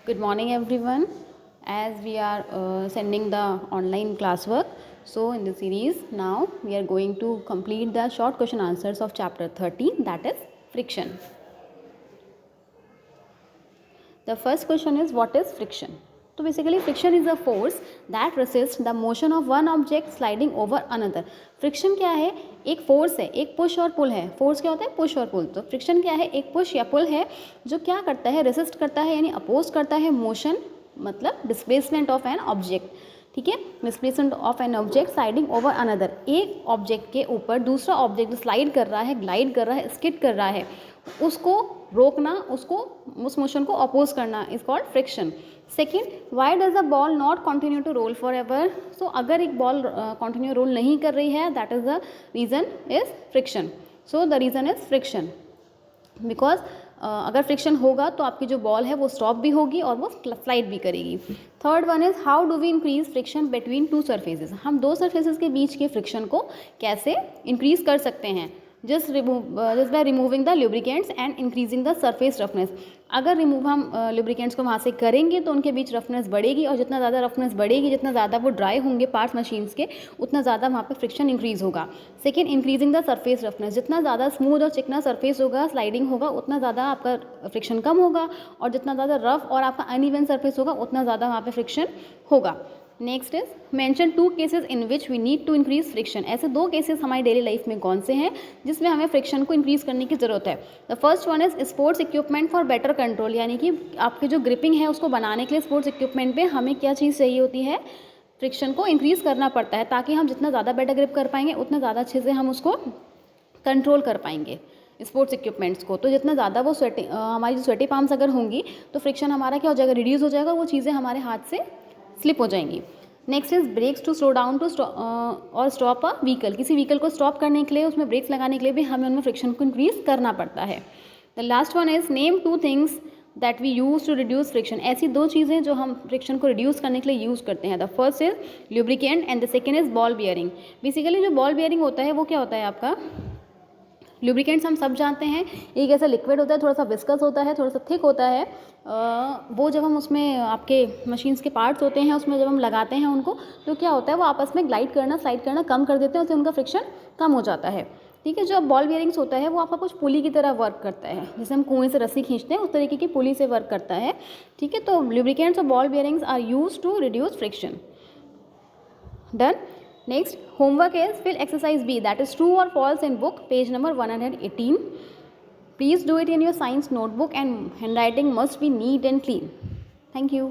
Good morning, everyone. As we are sending the online classwork, so in the series now we are going to complete the short question answers of chapter 13, that is friction. The first question is, what is friction? तो basically friction is a force that resist the motion of one object sliding over another. Friction क्या है? एक force है, एक push और पुल है. Force क्या होता है? पुश और पुल. तो फ्रिक्शन क्या है? एक पुश या पुल है जो क्या करता है? रेसिस्ट करता है यानी अपोज करता है मोशन, मतलब डिस्प्लेसमेंट ऑफ एन ऑब्जेक्ट. ठीक है, displacement of an object sliding over another. एक ऑब्जेक्ट के ऊपर दूसरा ऑब्जेक्ट स्लाइड कर रहा है, ग्लाइड कर रहा है, स्किड कर रहा है, उसको रोकना, उसको उस मोशन को अपोज करना is called friction. Second, why does the ball not continue to roll forever? So अगर एक बॉल कंटिन्यू रोल नहीं कर रही है, that is the reason is friction. So the reason is friction because अगर friction होगा तो आपकी जो बॉल है वो स्टॉप भी होगी और वो स्लाइड भी करेगी. Third one is, how do we increase friction between two surfaces? हम दो सरफेसेस के बीच के फ्रिक्शन को कैसे इंक्रीज कर सकते हैं? Just by removing the lubricants and increasing the surface roughness. अगर रिमूव हम लुब्रिकेंट्स को वहाँ से करेंगे तो उनके बीच रफनेस बढ़ेगी, और जितना ज़्यादा रफनेस बढ़ेगी, जितना ज़्यादा वो ड्राई होंगे पार्ट्स मशीन्स के, उतना ज़्यादा वहाँ पे फ्रिक्शन इंक्रीज होगा. Second, increasing the surface roughness. जितना ज़्यादा स्मूथ और चिकना सरफेस होगा, स्लाइडिंग होगा, उतना ज़्यादा आपका फ्रिक्शन कम होगा, और जितना ज़्यादा रफ और आपका अनइवन सरफेस होगा, उतना ज़्यादा वहाँ पे फ्रिक्शन होगा. Next is, mention two cases in which we need to increase friction. ऐसे दो केसेस हमारी डेली लाइफ में कौन से हैं जिसमें हमें फ्रिक्शन को इंक्रीज करने की ज़रूरत है? The first one is sports equipment for better control. यानी कि आपकी जो ग्रिपिंग है उसको बनाने के लिए स्पोर्ट्स इक्विपमेंट पे हमें क्या चीज़ चाहिए होती है? फ्रिक्शन को इंक्रीज करना पड़ता है, ताकि हम जितना ज़्यादा बेटर ग्रिप कर पाएंगे उतना ज़्यादा अच्छे से हम उसको कंट्रोल कर पाएंगे स्पोर्ट्स इक्विपमेंट्स को. तो जितना ज़्यादा वो हमारी जो स्वेटी पाम्स अगर होंगी तो फ्रिक्शन हमारा क्या हो जाएगा? रिड्यूस हो जाएगा, वो चीज़ें हमारे हाथ से स्लिप हो जाएंगी. Next is brakes to slow down to और स्टॉप अ व्हीकल. किसी व्हीकल को स्टॉप करने के लिए, उसमें ब्रेक्स लगाने के लिए भी हमें उनमें फ्रिक्शन को इंक्रीज करना पड़ता है. The last one is, name two things that we use to reduce friction. ऐसी दो चीज़ें जो हम फ्रिक्शन को रिड्यूस करने के लिए यूज़ करते हैं. The first is lubricant and the second is ball bearing. Basically जो बॉल बियरिंग होता है वो क्या होता है आपका? लुब्रिकेंट्स हम सब जानते हैं, एक ऐसा लिक्विड होता है, थोड़ा सा विस्कस होता है, थोड़ा सा थिक होता है. वो जब हम उसमें आपके मशीन्स के पार्ट्स होते हैं उसमें जब हम लगाते हैं उनको, तो क्या होता है? वो आपस में ग्लाइड करना, स्लाइड करना कम कर देते हैं, उससे उनका फ्रिक्शन कम हो जाता है. ठीक है, जो बॉल बियरिंग्स होता है वो आपका कुछ पुली की तरह वर्क करता है, जैसे हम कुएं से रस्सी खींचते हैं उस तरीके की पुली से वर्क करता है. ठीक है, तो लुब्रिकेंट्स और ball bearings are use to reduce friction. Done. Next, homework is, fill exercise B, that is true or false in book, page number 118. Please do it in your science notebook and handwriting must be neat and clean. Thank you.